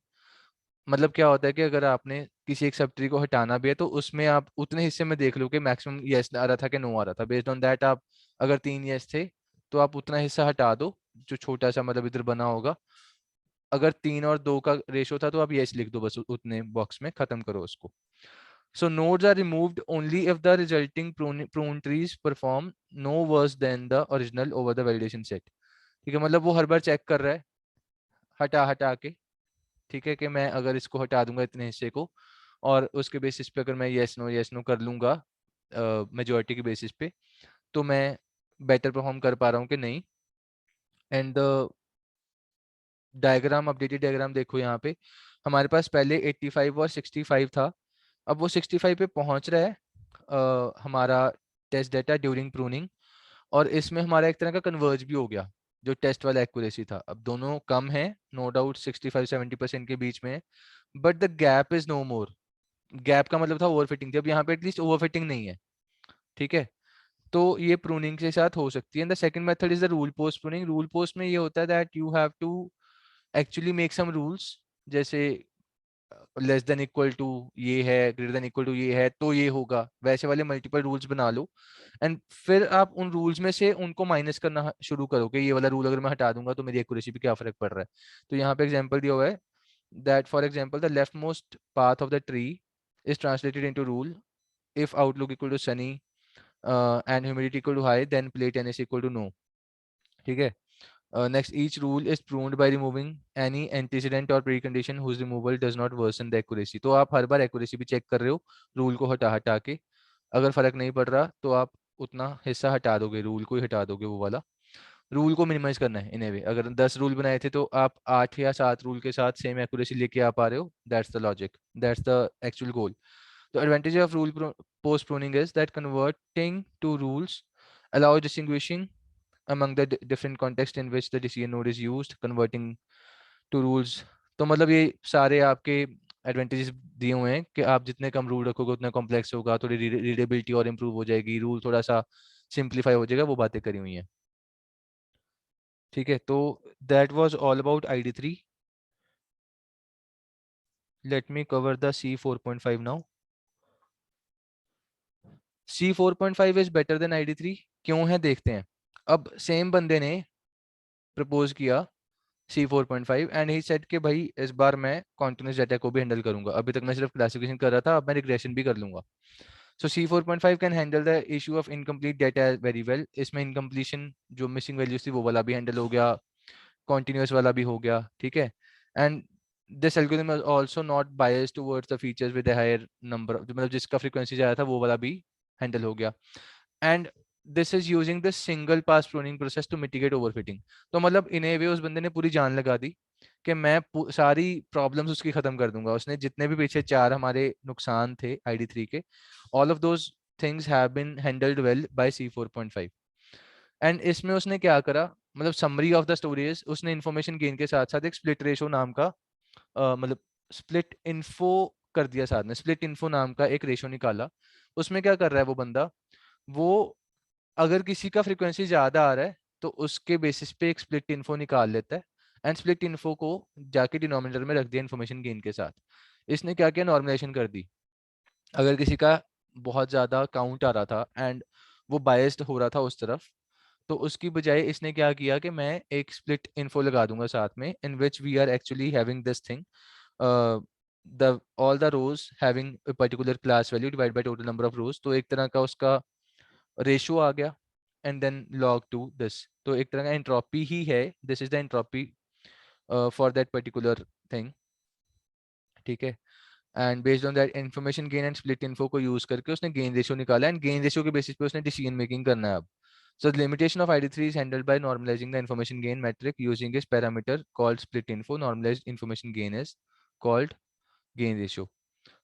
मतलब क्या होता है कि अगर आपने किसी एक सब ट्री को हटाना भी है तो उसमें आप उतने हिस्से में देख लो कि मैक्सिमम यस आ रहा था कि नो आ रहा था। बेस्ड ऑन दैट आप अगर 3 यस थे तो आप उतना हिस्सा हटा दो जो छोटा सा मतलब इधर बना होगा। अगर 3 और 2 का रेशो था तो आप यस लिख दो, बस उतने बॉक्स में खत्म करो उसको। So nodes are removed only if the resulting prune trees perform no worse than the original over the validation set. ठीक है, मतलब वो हर बार चेक कर रहा है हटा हटा के, ठीक है, कि मैं अगर इसको हटा दूंगा इतने हिस्से को, और उसके बेसिस पे अगर मैं यस नो कर लूंगा मेजोरिटी के बेसिस पे, तो मैं बेटर परफॉर्म कर पा रहा हूँ कि नहीं. And the diagram, updated diagram देखो यहाँ पे, हमारे पास पहले 85 और 65 था, अब वो 65 पे पहुंच रहा है हमारा टेस्ट डेटा ड्यूरिंग प्रूनिंग, और इसमें हमारा एक तरह का कन्वर्ज भी हो गया जो टेस्ट वाला एक्यूरेसी था. अब दोनों कम है, नो डाउट 65-70% के बीच में है, but the gap is no more. Gap का मतलब था ओवरफिटिंग थी, अब यहाँ पे एटलीस्ट ओवरफिटिंग नहीं है. ठीक है, तो ये प्रूनिंग के साथ हो सकती है. And the second method is the rule post pruning. Rule post में ये होता है that you have to actually make some rules, जैसे लेस देन इक्वल टू ये है, ग्रेटर देन इक्वल टू ये है, तो ये होगा, वैसे वाले मल्टीपल रूल्स बना लो. एंड फिर आप उन रूल्स में से उनको माइनस करना शुरू करो कि ये वाला रूल अगर मैं हटा दूंगा तो मेरी एक्यूरेसी पे क्या फर्क पड़ रहा है. तो यहाँ पे एग्जांपल दिया हुआ है that for example the left most path of the tree is translated into rule if outlook equal to sunny and humidity equal to high, then plate NS equal to no. ठीक है. Next, each rule is pruned by removing any antecedent or precondition whose removal does not worsen the accuracy. तो आप हर बार accuracy भी check कर रहे हो rule को हटा हटा के, अगर फर्क नहीं पड़ रहा तो आप उतना हिस्सा हटा दोगे, रूल को ही हटा दोगे, वो वाला रूल को मिनिमाइज करना है. इन ए वे अगर 10 रूल बनाए थे तो आप 8 या 7 रूल के साथ सेम एक्यूरेसी लेके आ पा रहे हो. That's the logic, that's the actual goal. The advantage of post pruning is that converting to rules allow distinguishing among the different context in which the decision node is used. Converting to rules, तो मतलब ये सारे आपके advantages दिए हुए हैं कि आप जितने कम रूल रखोगे उतना कॉम्प्लेक्स होगा, थोड़ी रीडेबिलिटी और इम्प्रूव हो जाएगी, रूल थोड़ा सा सिंप्लीफाई हो जाएगा, वो बातें करी हुई हैं. ठीक है, तो that was all about ID3. Let me cover the C4.5 now. C4.5 is better than ID3. क्यों है देखते हैं. अब सेम बंदे ने प्रपोज किया C4.5 एंड ही सेड कि भाई इस बार मैं कॉन्टिन्यूस डाटा को भी हैंडल करूंगा, अभी तक मैं सिर्फ क्लासिफिकेशन कर रहा था, अब मैं रिग्रेशन भी कर लूंगा. सो C4.5 can handle the issue of incomplete data very well. इसमें इनकम्प्लीशन जो मिसिंग वैल्यूज थी वो वाला भी हैंडल हो गया, कॉन्टिन्यूस वाला भी हो गया. ठीक है. And this algorithm is also not biased towards the features with a higher number, मतलब जिसका फ्रीक्वेंसी ज्यादा था वो वाला भी हैंडल हो गया. And this is using the single pass pruning process to mitigate overfitting. तो मतलब इन ए वे उस बंदे ने पूरी जान लगा दी कि मैं सारी प्रॉब्लम्स उसकी खत्म कर दूंगा. उसने जितने भी पीछे 4 हमारे नुकसान थे ID3 के, all of those things have been handled well by C4.5. And इसमें उसने क्या करा, मतलब समरी ऑफ द स्टोरीज, उसने इन्फॉर्मेशन गेन के साथ साथ एक स्प्लिट रेशो नाम का मतलब स्प्लिट इन्फो कर दिया साथ में, स्प्लिट इन्फो नाम का एक रेशो निकाला. उसमें क्या कर रहा है वो बंदा, वो अगर किसी का फ्रीक्वेंसी ज्यादा आ रहा है तो उसके बेसिस पे एक स्प्लिट इन्फो निकाल लेता है, एंड स्प्लिट इन्फो को जाके डिनोमिनेटर में रख दिया इन्फॉर्मेशन गेन के साथ. इसने क्या किया, नॉर्मलाइजेशन कर दी. अगर किसी का बहुत ज्यादा काउंट आ रहा था एंड वो बायस्ड हो रहा था उस तरफ, तो उसकी बजाय इसने क्या किया कि मैं एक स्प्लिट इन्फो लगा दूंगा साथ में, in which we are actually having this thing, the all the rows having a particular class value divide by total number of rows. तो एक तरह का उसका रेशियो आ गया, and then log two this. तो एक तरह का एंट्रोपी ही है, this is the entropy for that particular thing. ठीक है. And based on that information gain and split info को यूज करके उसने गेन रेशियो निकाला, एंड गेन रेशियो के बेसिस पे उसने डिसीजन मेकिंग करना है अब. So the limitation of ID3 is handled by normalizing the information gain metric using its parameter called split info. Normalized information gain is called gain ratio.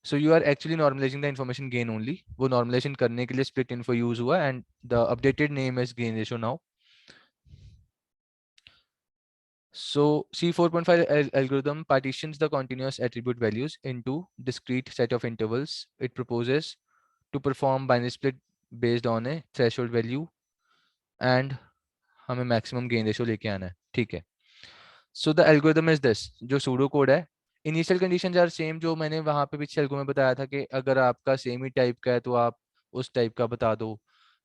So you are actually normalizing the information gain only. वो normalization करने के लिए split info use हुआ, and the updated name is gain ratio now. So C4.5 algorithm partitions the continuous attribute values into discrete set of intervals. It proposes to perform binary split based on a threshold value, and हमें maximum gain ratio लेके आना है. ठीक है. So the algorithm is this, जो pseudo code है. Initial conditions are same, जो मैंने वहां पे पिछले एल्गो में बताया था कि अगर आपका सेम ही टाइप का है तो आप उस टाइप का बता दो.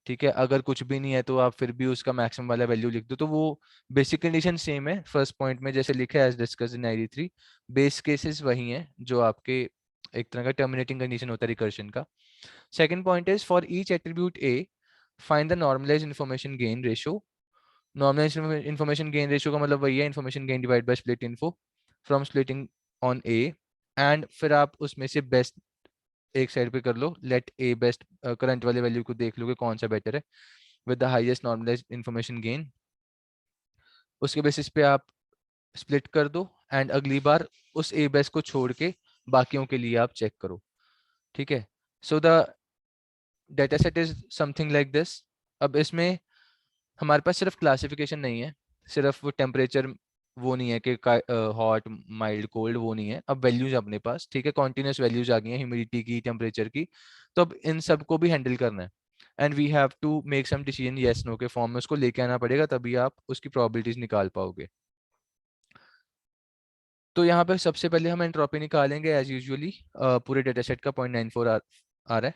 ठीक है. अगर कुछ भी नहीं है तो आप फिर भी उसका मैक्सिमम वाला वैल्यू लिख दो. तो वो बेसिक कंडीशन सेम है फर्स्ट पॉइंट में जैसे लिखा है as discuss in ID3. Base cases वही हैं जो आपके एक तरह का टर्मिनेटिंग कंडीशन होता है रिकर्शन का। Second point is for each attribute A find the normalized information gain ratio. Normalized information gain ratio का मतलब वही है information gain divide by split info from splitting on A. And फिर आप उसमें से बेस्ट एक साइड पे कर लो, लेट ए बेस्ट करंट वाले वैल्यू को देख लो कि कौन सा बेटर है with the highest normalized information gain. उसके बेसिस पे आप स्प्लिट कर दो एंड अगली बार उस ए बेस्ट को छोड़ के बाकियों के लिए आप चेक करो। ठीक है, so the data set is something like this. अब इसमें हमारे पास सिर्फ क्लासिफिकेशन नहीं है, सिर्फ वो टेम्परेचर वो नहीं है कि हॉट माइल्ड कोल्ड वो नहीं है, अब वैल्यूज अपने पास, ठीक है, कॉन्टिन्यूस वैल्यूज आ गई हैं ह्यूमिडिटी की, टेम्परेचर की। तो अब इन सब को भी हैंडल करना है and we have to make some decision yes no के फॉर्म में उसको लेके आना पड़ेगा, तभी आप उसकी प्रोबेबिलिटीज निकाल पाओगे। तो यहाँ पे सबसे पहले हम एंट्रोपी निकालेंगे एज यूजुअली, पूरे डेटा सेट का 0.94 आ रहा है।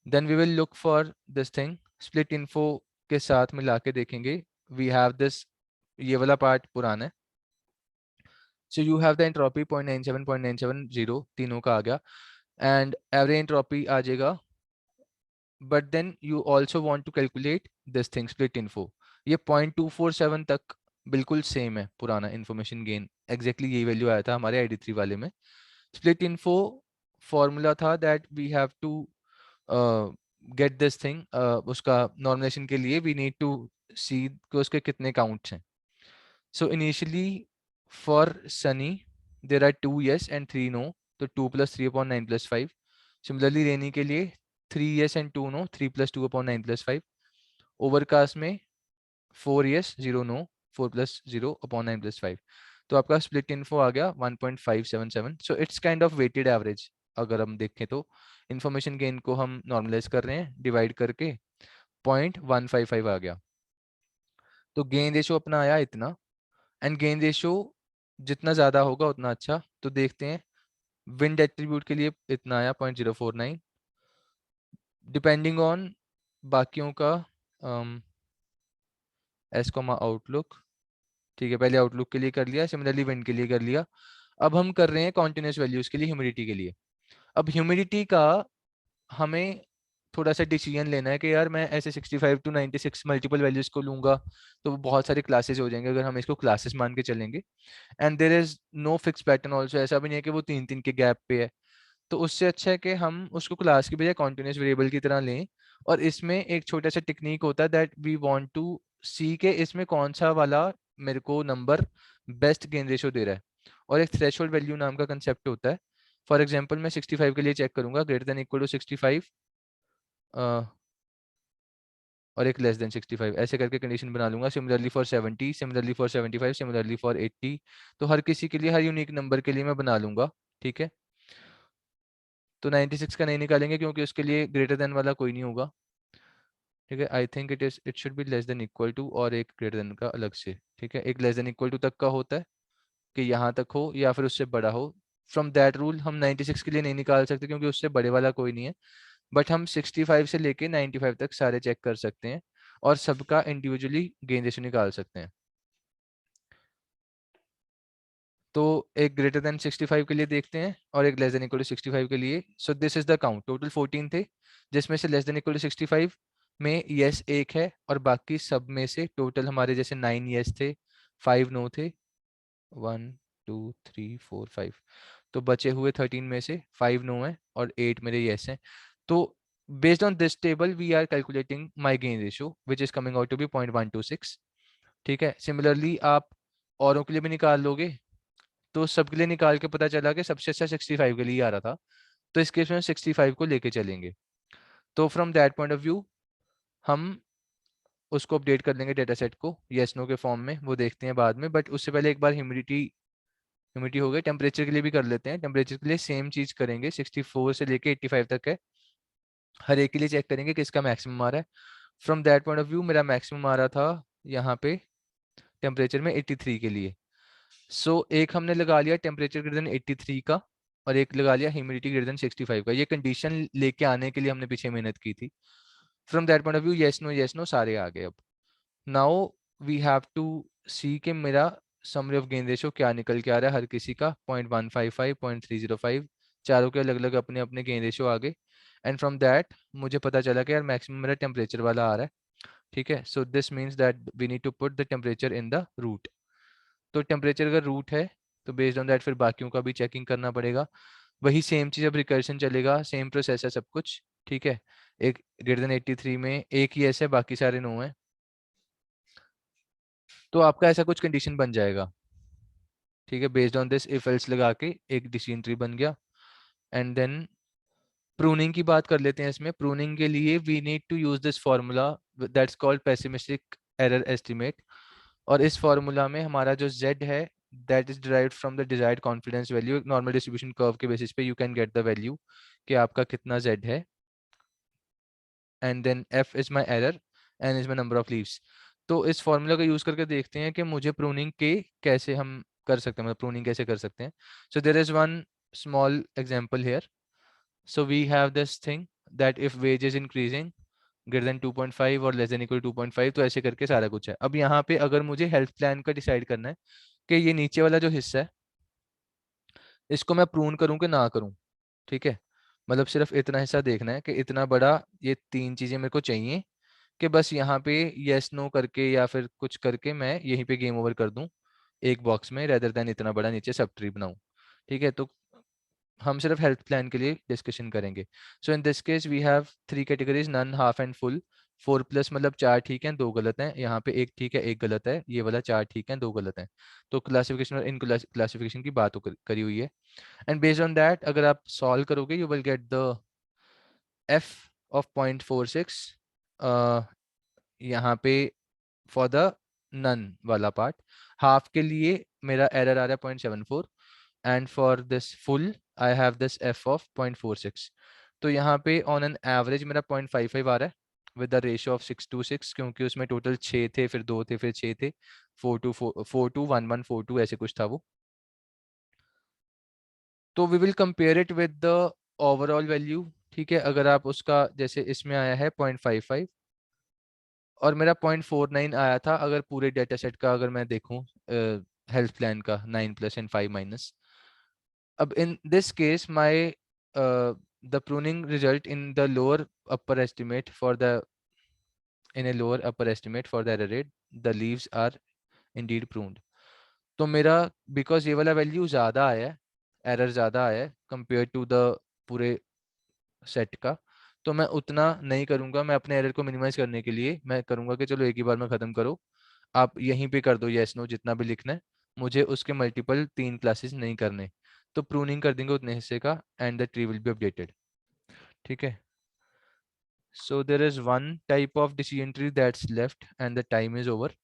Then we will look for this thing, split info के साथ मिला के देखेंगे। वी हैव दिस, ये वाला पार्ट पुराना है, so you have the entropy 0.97 0.970 तीनों का आ गया एंड एवरेज एंट्रोपी आ जाएगा। But then you also want to calculate this thing split info, ये 0.247 तक बिल्कुल सेम है पुराना इन्फॉर्मेशन गेन, एग्जैक्टली यही वैल्यू आया था हमारे ID3 वाले में। स्प्लिट इन्फो फॉर्मूला था that we have to get this thing, उसका नॉर्मलाइजेशन के लिए वी नीड टू सी कि उसके कितने काउंट्स हैं। So initially for sunny there are 2 yes and 3 no, तो 2 + 3/9 + 5। सिमिलरली रेनी के लिए 3 yes and 2 no, 3 + 2/9 + 5। ओवरकास्ट में 4 yes 0 no, 4 + 0/9 + 5। तो आपका स्प्लिट इन्फो आ गया 1.577। So it's kind of weighted average. अगर हम देखें तो इंफॉर्मेशन गेन को हम नॉर्मलाइज कर रहे हैं डिवाइड करके 0.155 आ गया। तो गेन रेशो अपना आया इतना एंड गेन रेशो जितना ज़्यादा होगा उतना अच्छा। तो देखते हैं, विंड एट्रीब्यूट के लिए इतना आया 0.049, डिपेंडिंग ऑन बाकियों का एस कॉमा आउटलुक। ठीक है, पहले आउटलुक के लिए कर लिया, सिमिलरली विंड के लिए कर लिया। अब हम कर रहे हैं कॉन्टिन्यूस वैल्यूज के लिए, ह्यूमिडिटी के लिए। अब ह्यूमिडिटी का हमें थोड़ा सा डिसीजन लेना है कि यार मैं ऐसे 65 to 96 मल्टीपल वैल्यूज को लूंगा तो वो बहुत सारे क्लासेस हो जाएंगे अगर हम इसको क्लासेस मान के चलेंगे। And there is no fix pattern also, ऐसा भी नहीं है कि वो 3-3 के गैप पे है। तो उससे अच्छा है कि हम उसको क्लास की बजाय कॉन्टिन्यूस वेरिएबल की तरह लें। और इसमें एक छोटा सा टेक्निक होता है that we want to see के इसमें कौन सा वाला मेरे को नंबर बेस्ट गेन रेशियो दे रहा है। और एक थ्रेशोल्ड वैल्यू नाम का कंसेप्ट होता है। फॉर एग्जांपल मैं 65 के लिए चेक करूंगा, ग्रेटर देन इक्वल टू 65 और एक लेस देन 65, ऐसे करके कंडीशन बना लूंगा। Similarly for 70, similarly for 75, similarly for 80। तो हर किसी के लिए, हर यूनिक नंबर के लिए मैं बना लूंगा। ठीक है, तो 96 का नहीं निकालेंगे क्योंकि उसके लिए ग्रेटर देन वाला कोई नहीं होगा। ठीक है, I think it should be less than equal to और एक ग्रेटर देन का अलग से। ठीक है, एक लेस देन इक्वल टू तक का होता है कि यहाँ तक हो या फिर उससे बड़ा हो। फ्रॉम दैट रूल हम 96 के लिए नहीं निकाल सकते क्योंकि उससे बड़े वाला कोई नहीं है। बट हम 65 से लेके 95 तक सारे चेक कर सकते हैं और सबका इंडिविजुअली गेन रेशियो निकाल सकते हैं। तो एक ग्रेटर देन 65 के लिए देखते हैं और एक लेस देन इक्वल टू 65 के लिए। So this is the count, total 14 थे जिसमें से लेस देन इक्वल टू 65 में यस एक है और बाकी सब में से टोटल हमारे जैसे 9 यस थे, 5 नो थे, 1 2 3 4 5। तो बचे हुए 13 में से 5 नो है और 8 मेरे यस हैं। तो based on this table we are calculating my gain ratio which is coming out to be 0.126। ठीक है, सिमिलरली आप औरों के लिए भी निकाल लोगे तो सबके लिए निकाल के पता चला कि सबसे अच्छा 65 के लिए आ रहा था। तो इस केस में 65 को लेके चलेंगे। तो from that point of view हम उसको अपडेट कर लेंगे डेटा सेट को येस नो के फॉर्म में, वो देखते हैं बाद में। बट उससे पहले एक बार ह्यूमिडिटी हो गई, टेम्परेचर के लिए भी कर लेते हैं। टेम्परेचर के लिए सेम चीज करेंगे, 64 से लेके 85 तक है, हर एक के लिए चेक करेंगे किसका मैक्सिमम आ रहा है। From that point of view मेरा मैक्सिमम आ रहा था यहाँ पे टेम्परेचर में 83 के लिए। सो एक हमने लगा लिया टेम्परेचर ग्रेटर देन 83 का और एक लगा लिया ह्यूमिडिटी ग्रेटर देन 65 का। ये कंडीशन लेके आने के लिए हमने पीछे मेहनत की थी। From that point of view yes no सारे आ गए। अब now we have to see के मेरा समरी ऑफ गेन रेशियो क्या निकल के आ रहा है हर किसी का, 0.155, 0.305, चारों के अलग अलग अपने अपने गेन रेशियो आ गए, एंड फ्रॉम दैट मुझे पता चला कि यार मैक्सिमम मेरा टेम्परेचर वाला आ रहा है, ठीक है। So this means that we need to put the temperature in the root. तो टेम्परेचर अगर रूट है तो बेस्ड ऑन दैट फिर बाकियों का भी चेकिंग करना पड़ेगा। वही सेम चीज़, अब रिकर्शन चलेगा, सेम प्रोसेस है सब कुछ, ठीक है। एक ग्रेटर देन 83 में एक ही ऐसे बाकी सारे नो है, तो आपका ऐसा कुछ कंडीशन बन जाएगा, ठीक है। Based on this if else लगा के एक डिसीजन ट्री बन गया। एंड देन प्रूनिंग की बात कर लेते हैं। इसमें प्रूनिंग के लिए we need to use this formula that's called pessimistic error estimate. और इस फार्मूला में हमारा जो z है that is derived from the desired confidence value. एक नॉर्मल डिस्ट्रीब्यूशन कर्व के बेसिस पे you can get the value कि आपका कितना z है, and then f is my error, n is my number of leaves. तो इस फार्मूला का यूज करके देखते हैं कि मुझे प्रूनिंग के कैसे हम कर सकते हैं, मतलब प्रूनिंग कैसे कर सकते हैं। So there is one small example here. So we have this thing that if wage is increasing greater than 2.5 और less than equal to 2.5, तो ऐसे करके सारा कुछ है। अब यहाँ पे अगर मुझे हेल्थ प्लान का डिसाइड करना है कि ये नीचे वाला जो हिस्सा है इसको मैं प्रून करूँ कि ना करूँ, ठीक है। मतलब सिर्फ इतना हिस्सा देखना है कि इतना बड़ा, ये तीन चीजें मेरे को चाहिए कि बस यहाँ पे यस नो करके या फिर कुछ करके मैं यहीं पे गेम ओवर कर दूं एक बॉक्स में, रेदर देन इतना बड़ा नीचे सब ट्री बनाऊं, ठीक है। तो हम सिर्फ हेल्थ प्लान के लिए डिस्कशन करेंगे। So in this case we have three categories, none, half and full. 4+ मतलब चार ठीक हैं दो गलत हैं, यहाँ पे एक ठीक है एक गलत है, ये वाला चार ठीक हैं दो गलत हैं। तो क्लासिफिकेशन और इन क्लासिफिकेशन की बात करी हुई है। एंड बेस्ड ऑन दैट अगर आप सॉल्व करोगे you will get the F of 0.46 यहाँ पे फॉर द नन वाला पार्ट। हाफ के लिए मेरा एरर आ रहा है 0.74, and for this full I have this f of 0.46। तो यहाँ पे ऑन एन एवरेज मेरा 0.55 आ रहा है विद द रेशियो ऑफ 6:6, क्योंकि उसमें टोटल 6 थे फिर 2 थे फिर 6 थे, 4:2 ऐसे कुछ था वो। तो we will compare it with the overall value, ठीक है। अगर आप उसका जैसे इसमें आया है 0.55 और मेरा 0.49 आया था, अगर पूरे डेटा सेट का अगर मैं देखूं हेल्थ प्लान का 9+ एंड 5-। अब in this case my the pruning result in the lower upper estimate for the in a lower upper estimate for the error rate, the leaves are indeed pruned। तो मेरा because ये वाला value ज़्यादा आया है, error ज़्यादा आया है कंपेयर टू द पूरे सेट का, तो मैं उतना नहीं करूँगा। मैं अपने एरर को मिनिमाइज करने के लिए मैं करूँगा कि चलो एक ही बार में ख़त्म करो, आप यहीं पे कर दो येस नो जितना भी लिखना है, मुझे उसके मल्टीपल 3 क्लासेस नहीं करने। तो प्रूनिंग कर देंगे उतने हिस्से का and the tree will be updated, ठीक है। So there is one type of decision tree that's left and the time is over.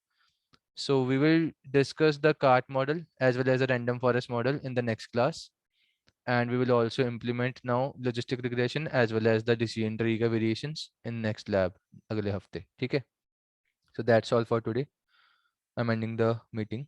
So we will discuss the cart model as well as the random forest model in the next class, and we will also implement now logistic regression as well as the decision tree का variations in next lab अगले हफ्ते, ठीक है। So that's all for today. I'm ending the meeting.